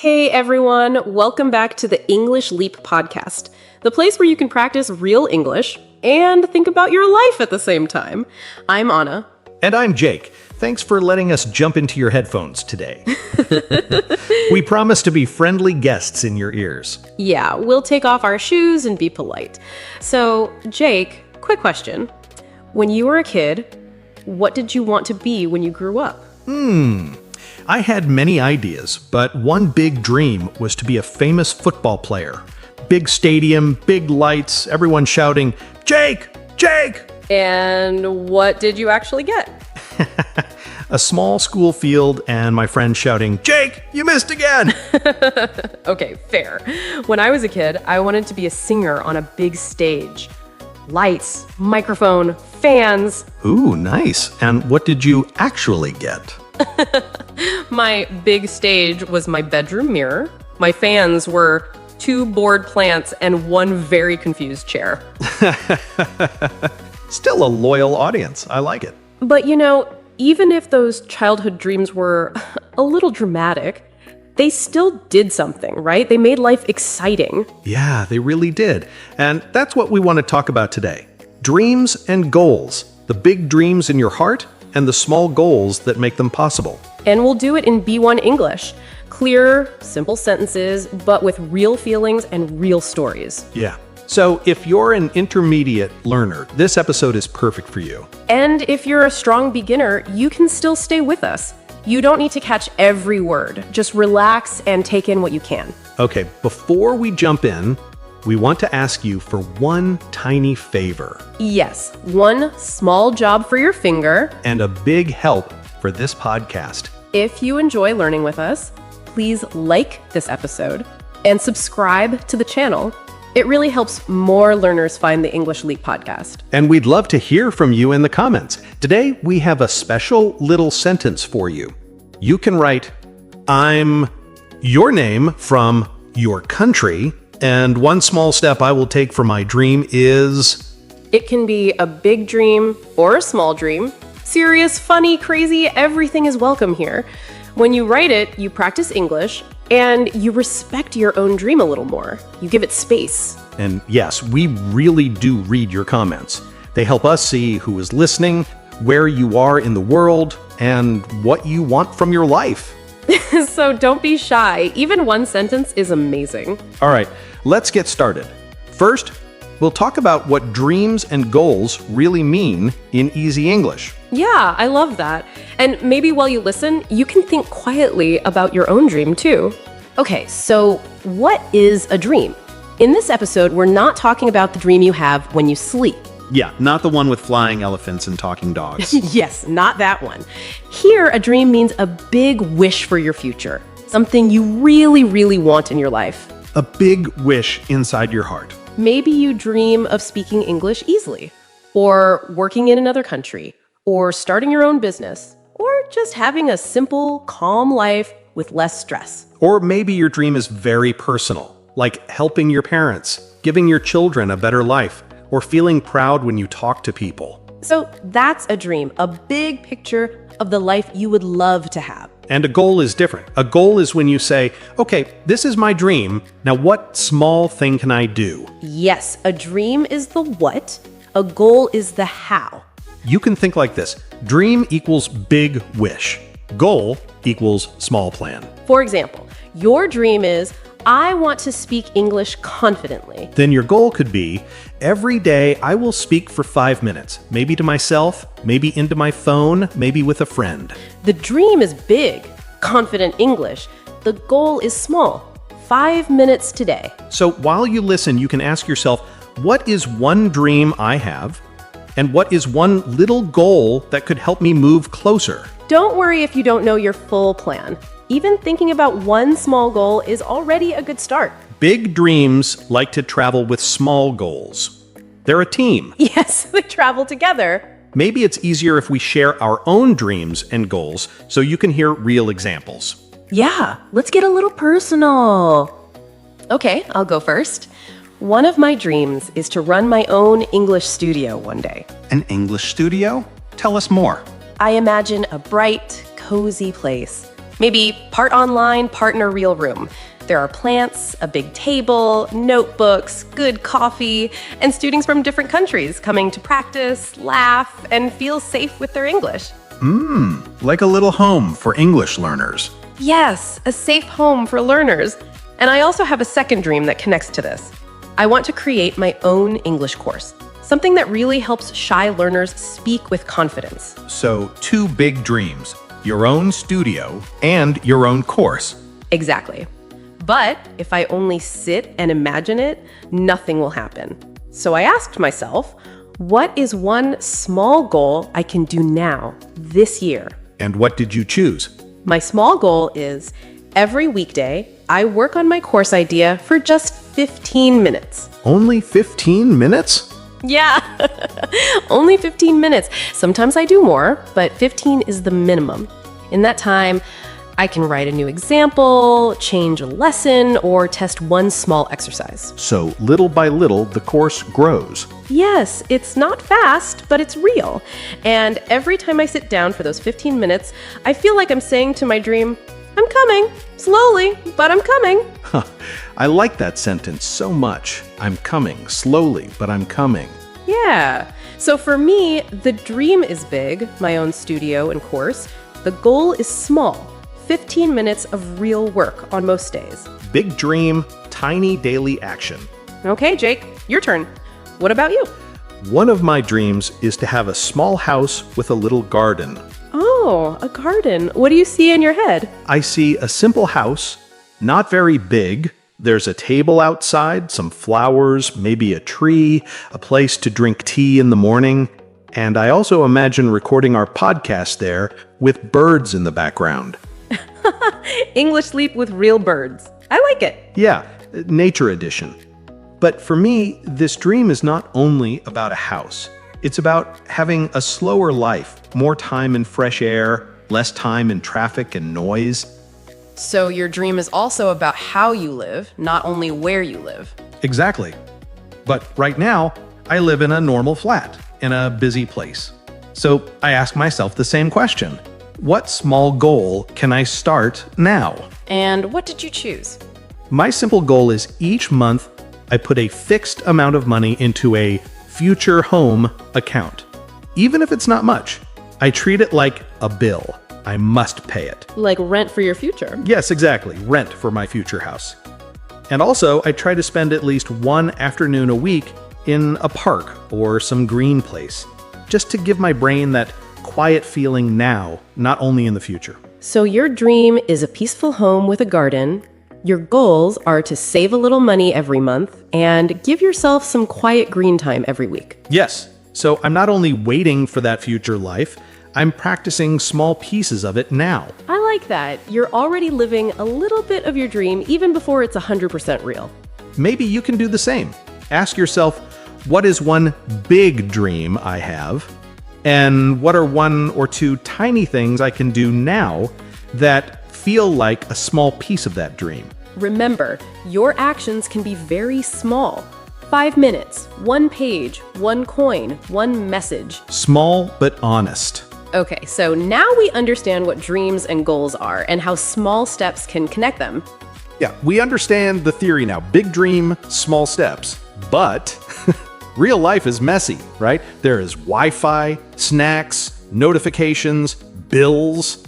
Hey everyone, welcome back to the English Leap podcast, the place where you can practice real English and think about your life at the same time. I'm Anna. And I'm Jake. Thanks for letting us jump into your headphones today. We promise to be friendly guests in your ears. Yeah, we'll take off our shoes and be polite. So, Jake, quick question. When you were a kid, what did you want to be when you grew up? I had many ideas, but one big dream was to be a famous football player. Big stadium, big lights, everyone shouting, "Jake! Jake!" And what did you actually get? A small school field and my friend shouting, "Jake, you missed again!" Okay, fair. When I was a kid, I wanted to be a singer on a big stage. Lights, microphone, fans. Ooh, nice. And what did you actually get? My big stage was my bedroom mirror. My fans were 2 bored plants and 1 very confused chair. Still a loyal audience. I like it. But even if those childhood dreams were a little dramatic, they still did something, right? They made life exciting. Yeah, they really did. And that's what we want to talk about today. Dreams and goals. The big dreams in your heart and the small goals that make them possible. And we'll do it in B1 English. Clear, simple sentences, but with real feelings and real stories. Yeah. So if you're an intermediate learner, this episode is perfect for you. And if you're a strong beginner, you can still stay with us. You don't need to catch every word. Just relax and take in what you can. Okay, before we jump in, we want to ask you for one tiny favor. Yes, one small job for your finger. And a big help for this podcast. If you enjoy learning with us, please like this episode and subscribe to the channel. It really helps more learners find the English Leap podcast. And we'd love to hear from you in the comments. Today, we have a special little sentence for you. You can write, "I'm your name from your country, and one small step I will take for my dream is..." It can be a big dream or a small dream. Serious, funny, crazy, everything is welcome here. When you write it, you practice English, and you respect your own dream a little more. You give it space. And yes, we really do read your comments. They help us see who is listening, where you are in the world, and what you want from your life. So don't be shy. Even one sentence is amazing. All right, let's get started. First, we'll talk about what dreams and goals really mean in easy English. Yeah, I love that. And maybe while you listen, you can think quietly about your own dream too. Okay, so what is a dream? In this episode, we're not talking about the dream you have when you sleep. Yeah, not the one with flying elephants and talking dogs. Yes, not that one. Here, a dream means a big wish for your future. Something you really, really want in your life. A big wish inside your heart. Maybe you dream of speaking English easily, or working in another country, or starting your own business, or just having a simple, calm life with less stress. Or maybe your dream is very personal, like helping your parents, giving your children a better life, or feeling proud when you talk to people. So that's a dream, a big picture of the life you would love to have. And a goal is different. A goal is when you say, okay, this is my dream. Now what small thing can I do? Yes, a dream is the what, a goal is the how. You can think like this. Dream equals big wish. Goal equals small plan. For example, your dream is, I want to speak English confidently. Then your goal could be, every day I will speak for 5 minutes, maybe to myself, maybe into my phone, maybe with a friend. The dream is big, confident English. The goal is small, 5 minutes today. So while you listen, you can ask yourself, what is one dream I have? And what is one little goal that could help me move closer? Don't worry if you don't know your full plan. Even thinking about one small goal is already a good start. Big dreams like to travel with small goals. They're a team. Yes, they travel together. Maybe it's easier if we share our own dreams and goals so you can hear real examples. Yeah, let's get a little personal. Okay, I'll go first. One of my dreams is to run my own English studio one day. An English studio? Tell us more. I imagine a bright, cozy place Maybe part online, part in a real room. There are plants, a big table, notebooks, good coffee, and students from different countries coming to practice, laugh, and feel safe with their English. Like a little home for English learners. Yes, a safe home for learners. And I also have a second dream that connects to this. I want to create my own English course, something that really helps shy learners speak with confidence. So, two big dreams, your own studio and your own course. Exactly. But if I only sit and imagine it, nothing will happen. So I asked myself, what is one small goal I can do now, this year? And what did you choose? My small goal is every weekday, I work on my course idea for just 15 minutes. Only 15 minutes? Yeah, only 15 minutes. Sometimes I do more, but 15 is the minimum. In that time, I can write a new example, change a lesson, or test one small exercise. So little by little, the course grows. Yes, it's not fast, but it's real. And every time I sit down for those 15 minutes, I feel like I'm saying to my dream, I'm coming, slowly, but I'm coming. I like that sentence so much. I'm coming, slowly, but I'm coming. Yeah. So for me, the dream is big, my own studio and course. The goal is small, 15 minutes of real work on most days. Big dream, tiny daily action. Okay, Jake, your turn. What about you? One of my dreams is to have a small house with a little garden. Oh, a garden. What do you see in your head? I see a simple house, not very big. There's a table outside, some flowers, maybe a tree, a place to drink tea in the morning. And I also imagine recording our podcast there with birds in the background. English sleep with real birds. I like it. Yeah, nature edition. But for me, this dream is not only about a house. It's about having a slower life, more time in fresh air, less time in traffic and noise. So your dream is also about how you live, not only where you live. Exactly. But right now, I live in a normal flat, in a busy place. So I ask myself the same question. What small goal can I start now? And what did you choose? My simple goal is each month I put a fixed amount of money into a future home account. Even if it's not much, I treat it like a bill. I must pay it. Like rent for your future. Yes, exactly. Rent for my future house. And also, I try to spend at least one afternoon a week in a park or some green place, just to give my brain that quiet feeling now, not only in the future. So your dream is a peaceful home with a garden. Your goals are to save a little money every month and give yourself some quiet green time every week. Yes, so I'm not only waiting for that future life, I'm practicing small pieces of it now. I like that. You're already living a little bit of your dream even before it's 100% real. Maybe you can do the same. Ask yourself, what is one big dream I have? And what are one or two tiny things I can do now that feel like a small piece of that dream? Remember, your actions can be very small. 5 minutes, 1 page, 1 coin, 1 message. Small but honest. Okay, so now we understand what dreams and goals are and how small steps can connect them. Yeah, we understand the theory now. Big dream, small steps. But real life is messy, right? There is Wi-Fi, snacks, notifications, bills.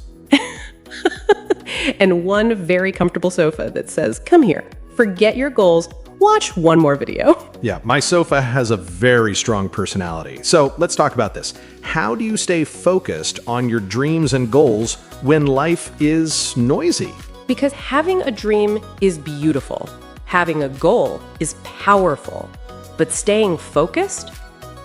And one very comfortable sofa that says, come here, forget your goals, watch one more video. Yeah, my sofa has a very strong personality. So let's talk about this. How do you stay focused on your dreams and goals when life is noisy? Because having a dream is beautiful. Having a goal is powerful. But staying focused,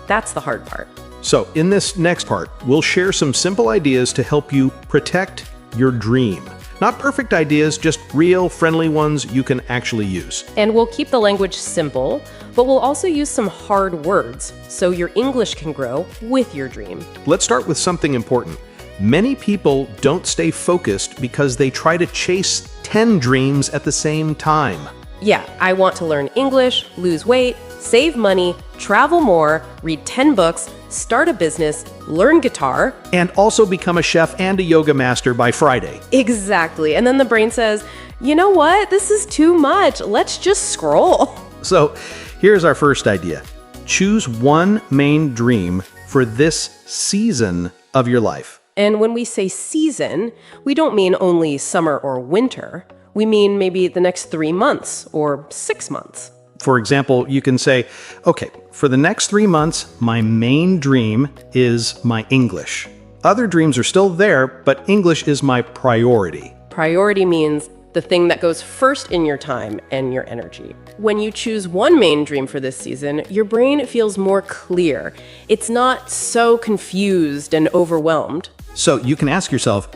that's the hard part. So in this next part, we'll share some simple ideas to help you protect your dream. Not perfect ideas, just real, friendly ones you can actually use. And we'll keep the language simple, but we'll also use some hard words so your English can grow with your dream. Let's start with something important. Many people don't stay focused because they try to chase 10 dreams at the same time. Yeah, I want to learn English, lose weight, save money, travel more, read 10 books, start a business, learn guitar. And also become a chef and a yoga master by Friday. Exactly. And then the brain says, you know what? This is too much. Let's just scroll. So here's our first idea. Choose one main dream for this season of your life. And when we say season, we don't mean only summer or winter. We mean maybe the next 3 months or 6 months. For example, you can say, okay, for the next 3 months, my main dream is my English. Other dreams are still there, but English is my priority. Priority means the thing that goes first in your time and your energy. When you choose one main dream for this season, your brain feels more clear. It's not so confused and overwhelmed. So you can ask yourself,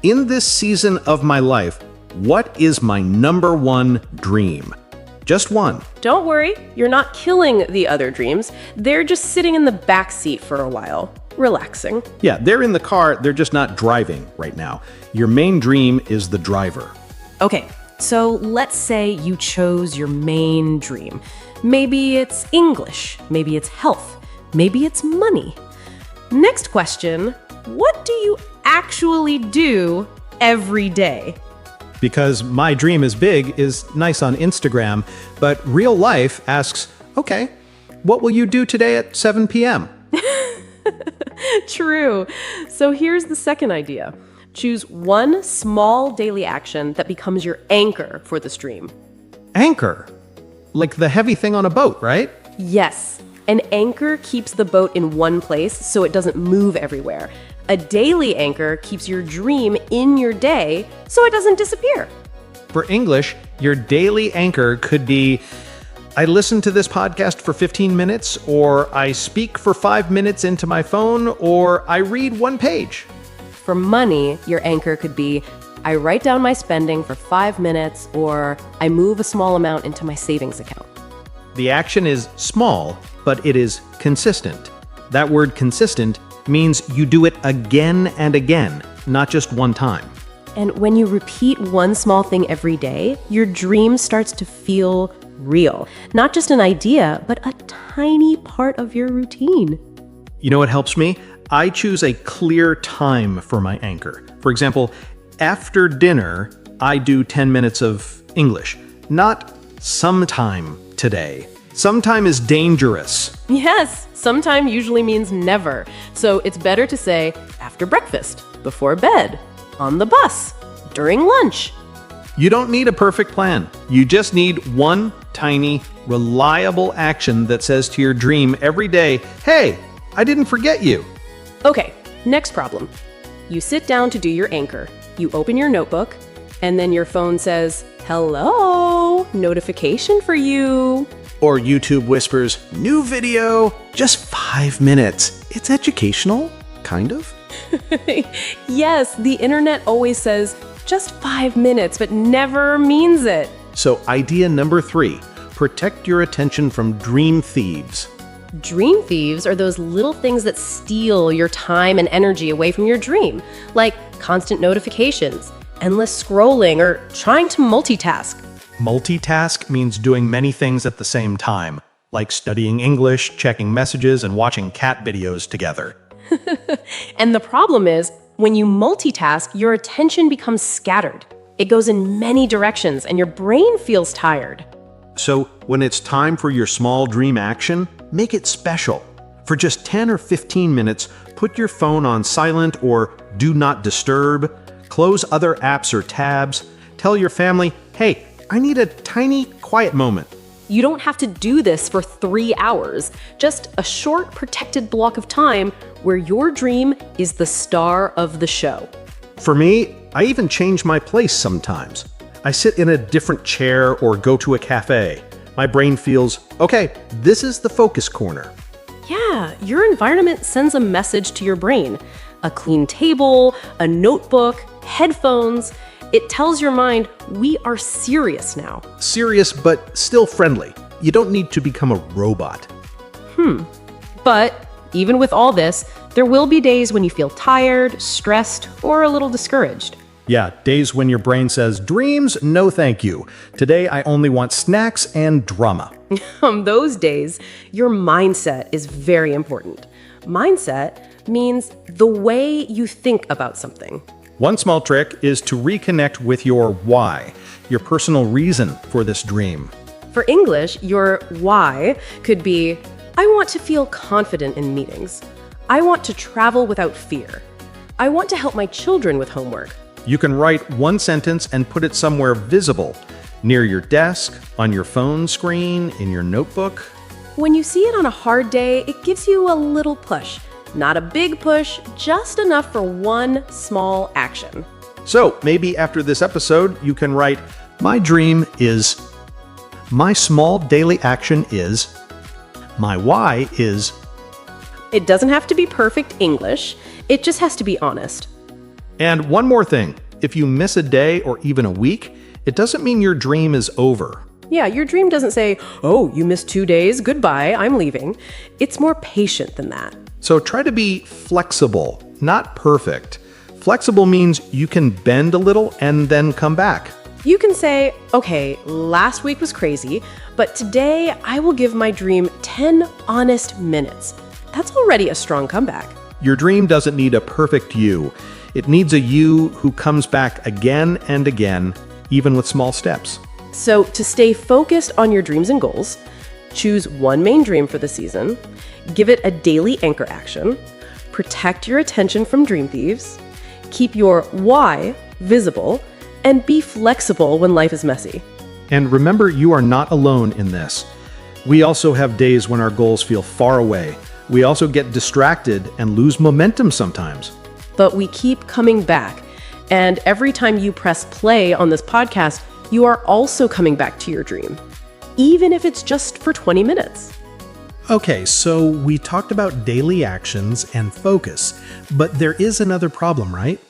in this season of my life, what is my number one dream? Just one. Don't worry, you're not killing the other dreams. They're just sitting in the back seat for a while, relaxing. Yeah, they're in the car, they're just not driving right now. Your main dream is the driver. Okay, so let's say you chose your main dream. Maybe it's English, maybe it's health, maybe it's money. Next question, what do you actually do every day? Because my dream is big is nice on Instagram, but real life asks, okay, what will you do today at 7 p.m.? True. So here's the second idea. Choose one small daily action that becomes your anchor for this dream. Anchor? Like the heavy thing on a boat, right? Yes. An anchor keeps the boat in one place so it doesn't move everywhere. A daily anchor keeps your dream in your day so it doesn't disappear. For English, your daily anchor could be, I listen to this podcast for 15 minutes, or I speak for 5 minutes into my phone, or I read one page. For money, your anchor could be, I write down my spending for 5 minutes, or I move a small amount into my savings account. The action is small, but it is consistent. That word consistent means you do it again and again, not just one time. And when you repeat one small thing every day, your dream starts to feel real. Not just an idea, but a tiny part of your routine. You know what helps me? I choose a clear time for my anchor. For example, after dinner, I do 10 minutes of English, not sometime today. Sometime is dangerous. Yes, sometime usually means never. So it's better to say after breakfast, before bed, on the bus, during lunch. You don't need a perfect plan. You just need one tiny, reliable action that says to your dream every day, hey, I didn't forget you. Okay, next problem. You sit down to do your anchor. You open your notebook, and then your phone says, hello, notification for you. Or YouTube whispers, new video, just 5 minutes. It's educational, kind of. Yes, the internet always says just 5 minutes, but never means it. So idea number 3, protect your attention from dream thieves. Dream thieves are those little things that steal your time and energy away from your dream, like constant notifications, endless scrolling, or trying to multitask. Multitask means doing many things at the same time, like studying English, checking messages, and watching cat videos together. And the problem is, when you multitask, your attention becomes scattered. It goes in many directions, and your brain feels tired. So when it's time for your small dream action, make it special. For just 10 or 15 minutes, put your phone on silent or do not disturb, close other apps or tabs, tell your family, hey, I need a tiny, quiet moment. You don't have to do this for 3 hours, just a short, protected block of time where your dream is the star of the show. For me, I even change my place sometimes. I sit in a different chair or go to a cafe. My brain feels, okay, this is the focus corner. Yeah, your environment sends a message to your brain. A clean table, a notebook, headphones. It tells your mind, we are serious now. Serious, but still friendly. You don't need to become a robot. But even with all this, there will be days when you feel tired, stressed, or a little discouraged. Yeah, days when your brain says, dreams, no thank you. Today I only want snacks and drama. On those days, your mindset is very important. Mindset means the way you think about something. One small trick is to reconnect with your why, your personal reason for this dream. For English, your why could be, I want to feel confident in meetings. I want to travel without fear. I want to help my children with homework. You can write one sentence and put it somewhere visible, near your desk, on your phone screen, in your notebook. When you see it on a hard day, it gives you a little push. Not a big push, just enough for one small action. So maybe after this episode, you can write, My dream is, my small daily action is, my why is. It doesn't have to be perfect English, it just has to be honest. and one more thing, if you miss a day or even a week, it doesn't mean your dream is over. Yeah, your dream doesn't say, oh, you missed 2 days, goodbye, I'm leaving. It's more patient than that. So try to be flexible, not perfect. Flexible means you can bend a little and then come back. You can say, okay, last week was crazy, but today I will give my dream 10 honest minutes. That's already a strong comeback. Your dream doesn't need a perfect you. It needs a you who comes back again and again, even with small steps. So to stay focused on your dreams and goals, choose one main dream for the season, give it a daily anchor action, protect your attention from dream thieves, keep your why visible, and be flexible when life is messy. And remember, you are not alone in this. We also have days when our goals feel far away. We also get distracted and lose momentum sometimes. But we keep coming back. And every time you press play on this podcast, you are also coming back to your dream, even if it's just for 20 minutes. Okay, so we talked about daily actions and focus, but there is another problem, right?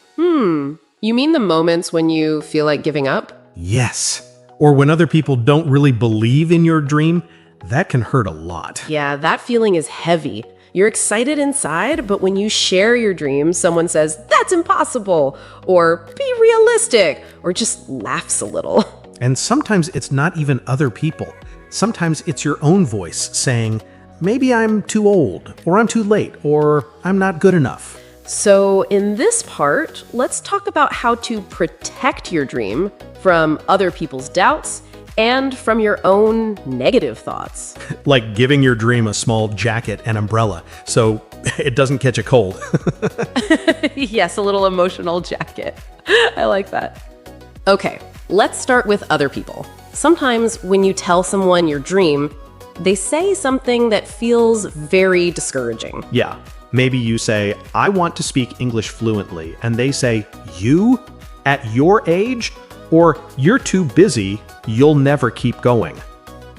You mean the moments when you feel like giving up? Yes. Or when other people don't really believe in your dream, that can hurt a lot. Yeah, that feeling is heavy. You're excited inside, but when you share your dream, someone says, that's impossible, or be realistic, or just laughs a little. And sometimes it's not even other people. Sometimes it's your own voice saying, maybe I'm too old, or I'm too late, or I'm not good enough. So in this part, let's talk about how to protect your dream from other people's doubts and from your own negative thoughts. Like giving your dream a small jacket and umbrella so it doesn't catch a cold. Yes, a little emotional jacket. I like that. Okay, let's start with other people. Sometimes when you tell someone your dream, they say something that feels very discouraging. Yeah, maybe you say, I want to speak English fluently, and they say, you? At your age? Or you're too busy, you'll never keep going.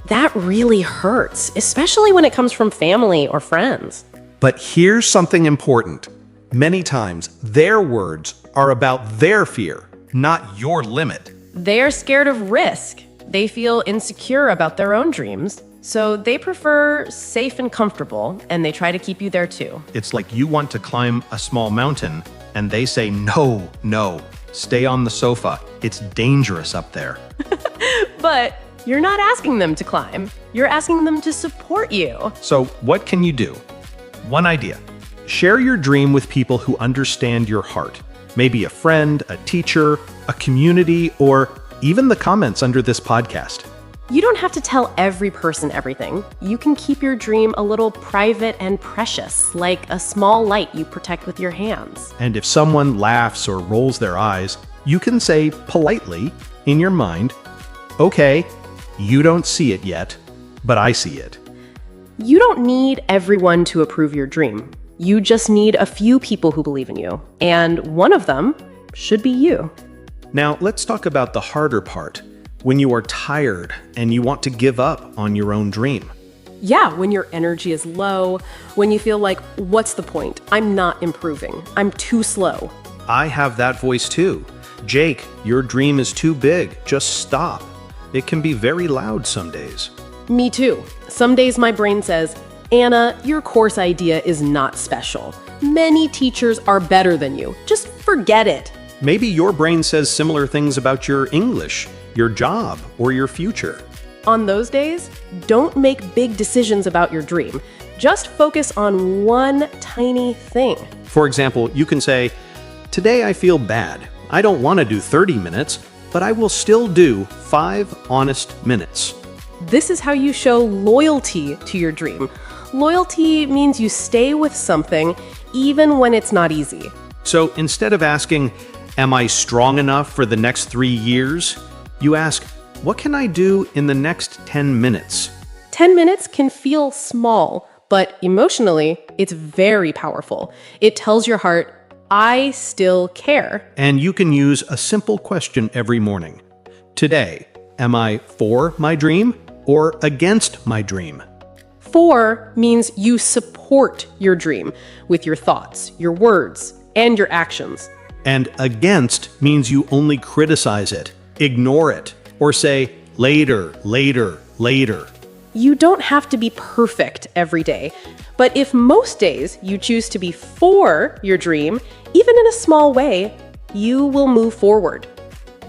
That really hurts, especially when it comes from family or friends. But here's something important. Many times, their words are about their fear, not your limit. They're scared of risk. They feel insecure about their own dreams. So they prefer safe and comfortable, and they try to keep you there too. It's like you want to climb a small mountain, and they say, no, stay on the sofa. It's dangerous up there. But you're not asking them to climb. You're asking them to support you. So what can you do? One idea. Share your dream with people who understand your heart. Maybe a friend, a teacher, a community, or even the comments under this podcast. You don't have to tell every person everything. You can keep your dream a little private and precious, like a small light you protect with your hands. And if someone laughs or rolls their eyes, you can say politely in your mind, okay, you don't see it yet, but I see it. You don't need everyone to approve your dream. You just need a few people who believe in you. And one of them should be you. Now, let's talk about the harder part. When you are tired and you want to give up on your own dream. Yeah, when your energy is low, when you feel like, what's the point? I'm not improving. I'm too slow. I have that voice too. Jake, your dream is too big. Just stop. It can be very loud some days. Me too. Some days my brain says, Anna, your course idea is not special. Many teachers are better than you. Just forget it. Maybe your brain says similar things about your English, your job, or your future. On those days, don't make big decisions about your dream. Just focus on one tiny thing. For example, you can say, "Today I feel bad. I don't want to do 30 minutes, but I will still do 5 honest minutes." This is how you show loyalty to your dream. Loyalty means you stay with something even when it's not easy. So instead of asking, "Am I strong enough for the next 3 years?" you ask, "What can I do in the next 10 minutes?" 10 minutes can feel small, but emotionally, it's very powerful. It tells your heart, I still care. And you can use a simple question every morning. Today, am I for my dream or against my dream? For means you support your dream with your thoughts, your words, and your actions. And against means you only criticize it, ignore it, or say, later, later, later. You don't have to be perfect every day, but if most days you choose to be for your dream, even in a small way, you will move forward.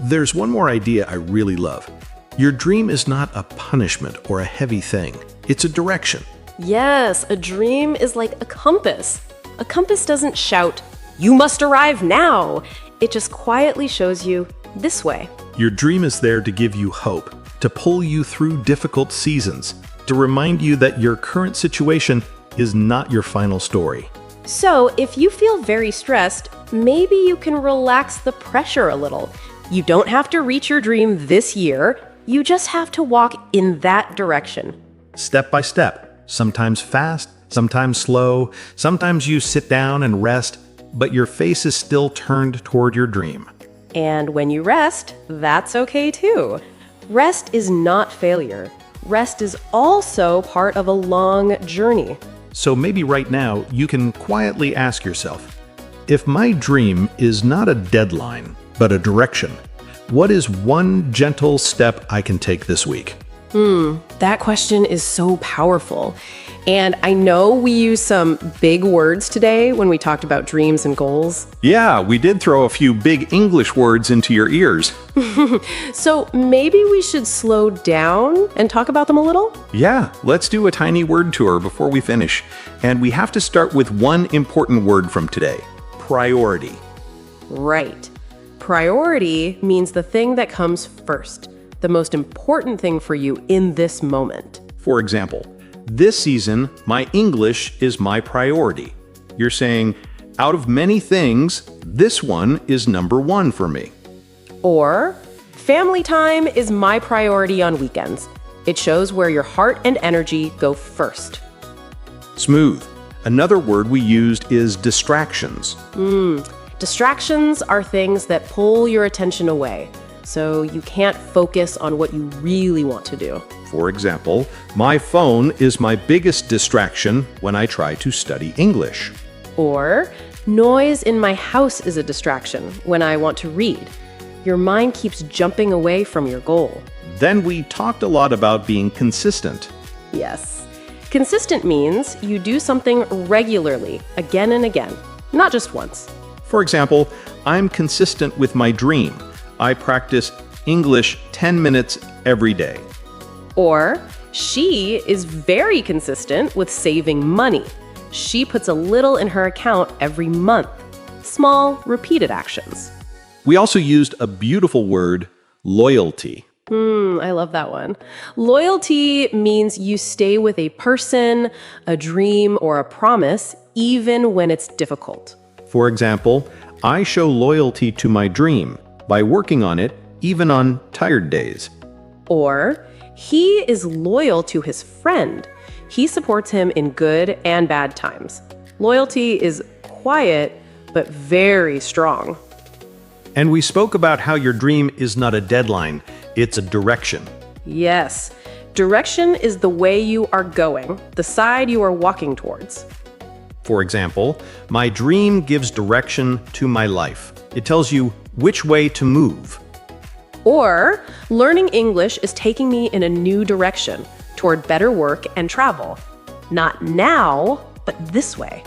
There's one more idea I really love. Your dream is not a punishment or a heavy thing. It's a direction. Yes, a dream is like a compass. A compass doesn't shout, you must arrive now. It just quietly shows you this way. Your dream is there to give you hope, to pull you through difficult seasons, to remind you that your current situation is not your final story. So, if you feel very stressed, maybe you can relax the pressure a little. You don't have to reach your dream this year. You just have to walk in that direction. Step by step, sometimes fast, sometimes slow, sometimes you sit down and rest, but your face is still turned toward your dream. And when you rest, that's okay too. Rest is not failure. Rest is also part of a long journey. So maybe right now you can quietly ask yourself, if my dream is not a deadline, but a direction, what is one gentle step I can take this week? That question is so powerful. And I know we used some big words today when we talked about dreams and goals. Yeah, we did throw a few big English words into your ears. So maybe we should slow down and talk about them a little? Yeah, let's do a tiny word tour before we finish. And we have to start with one important word from today, priority. Right. Priority means the thing that comes first, the most important thing for you in this moment. For example, this season, my English is my priority. You're saying, out of many things, this one is number one for me. Or, family time is my priority on weekends. It shows where your heart and energy go first. Smooth. Another word we used is distractions. Distractions are things that pull your attention away, so you can't focus on what you really want to do. For example, my phone is my biggest distraction when I try to study English. Or, noise in my house is a distraction when I want to read. Your mind keeps jumping away from your goal. Then we talked a lot about being consistent. Yes. Consistent means you do something regularly, again and again, not just once. For example, I'm consistent with my dream. I practice English 10 minutes every day. Or, she is very consistent with saving money. She puts a little in her account every month. Small, repeated actions. We also used a beautiful word, loyalty. I love that one. Loyalty means you stay with a person, a dream, or a promise, even when it's difficult. For example, I show loyalty to my dream by working on it even on tired days. Or, he is loyal to his friend. He supports him in good and bad times. Loyalty is quiet, but very strong. And we spoke about how your dream is not a deadline, it's a direction. Yes, direction is the way you are going, the side you are walking towards. For example, my dream gives direction to my life. It tells you which way to move. Or, learning English is taking me in a new direction, toward better work and travel. Not now, but this way.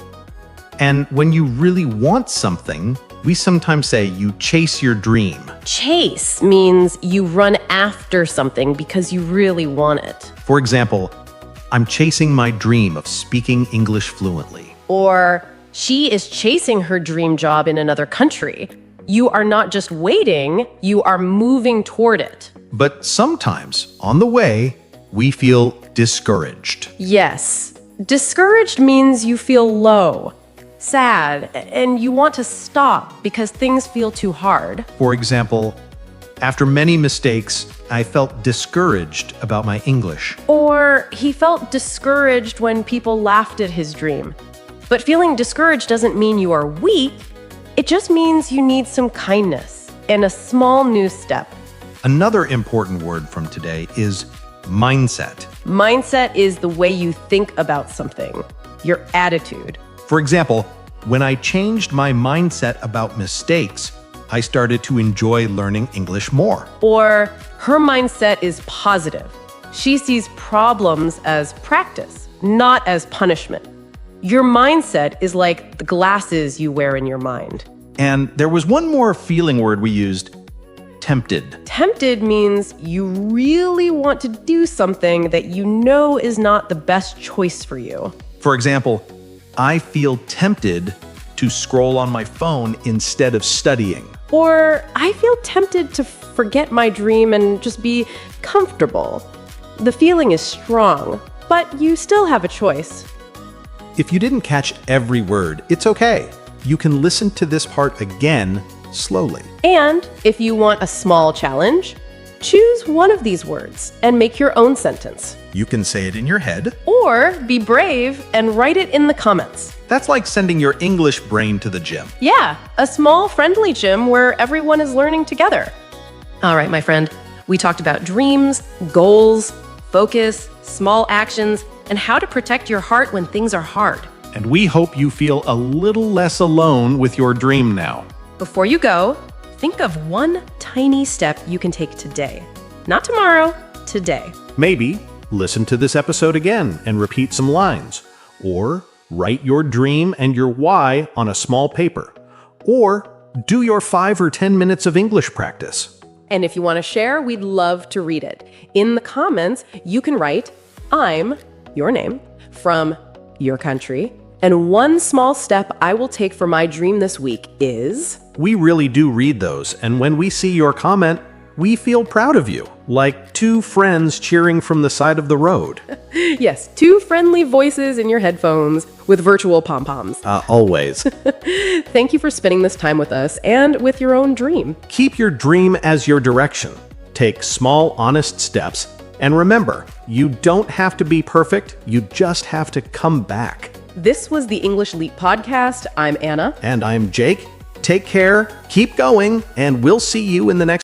And when you really want something, we sometimes say you chase your dream. Chase means you run after something because you really want it. For example, I'm chasing my dream of speaking English fluently. Or she is chasing her dream job in another country. You are not just waiting, you are moving toward it. But sometimes, on the way, we feel discouraged. Yes. Discouraged means you feel low, sad, and you want to stop because things feel too hard. For example, after many mistakes, I felt discouraged about my English. Or he felt discouraged when people laughed at his dream. But feeling discouraged doesn't mean you are weak. It just means you need some kindness and a small new step. Another important word from today is mindset. Mindset is the way you think about something, your attitude. For example, when I changed my mindset about mistakes, I started to enjoy learning English more. Or her mindset is positive. She sees problems as practice, not as punishment. Your mindset is like the glasses you wear in your mind. And there was one more feeling word we used, tempted. Tempted means you really want to do something that you know is not the best choice for you. For example, I feel tempted to scroll on my phone instead of studying. Or I feel tempted to forget my dream and just be comfortable. The feeling is strong, but you still have a choice. If you didn't catch every word, it's okay. You can listen to this part again slowly. And if you want a small challenge, choose one of these words and make your own sentence. You can say it in your head. Or be brave and write it in the comments. That's like sending your English brain to the gym. Yeah, a small, friendly gym where everyone is learning together. All right, my friend, we talked about dreams, goals, focus, small actions, and how to protect your heart when things are hard. And we hope you feel a little less alone with your dream now. Before you go, think of one tiny step you can take today. Not tomorrow, today. Maybe listen to this episode again and repeat some lines. Or write your dream and your why on a small paper. Or do your 5 or 10 minutes of English practice. And if you want to share, we'd love to read it. In the comments, you can write, I'm your name, from your country, and one small step I will take for my dream this week is... We really do read those, and when we see your comment, we feel proud of you, like two friends cheering from the side of the road. Yes, two friendly voices in your headphones with virtual pom-poms. Always. Thank you for spending this time with us and with your own dream. Keep your dream as your direction. Take small, honest steps. And remember, you don't have to be perfect. You just have to come back. This was the English Leap Podcast. I'm Anna. And I'm Jake. Take care, keep going, and we'll see you in the next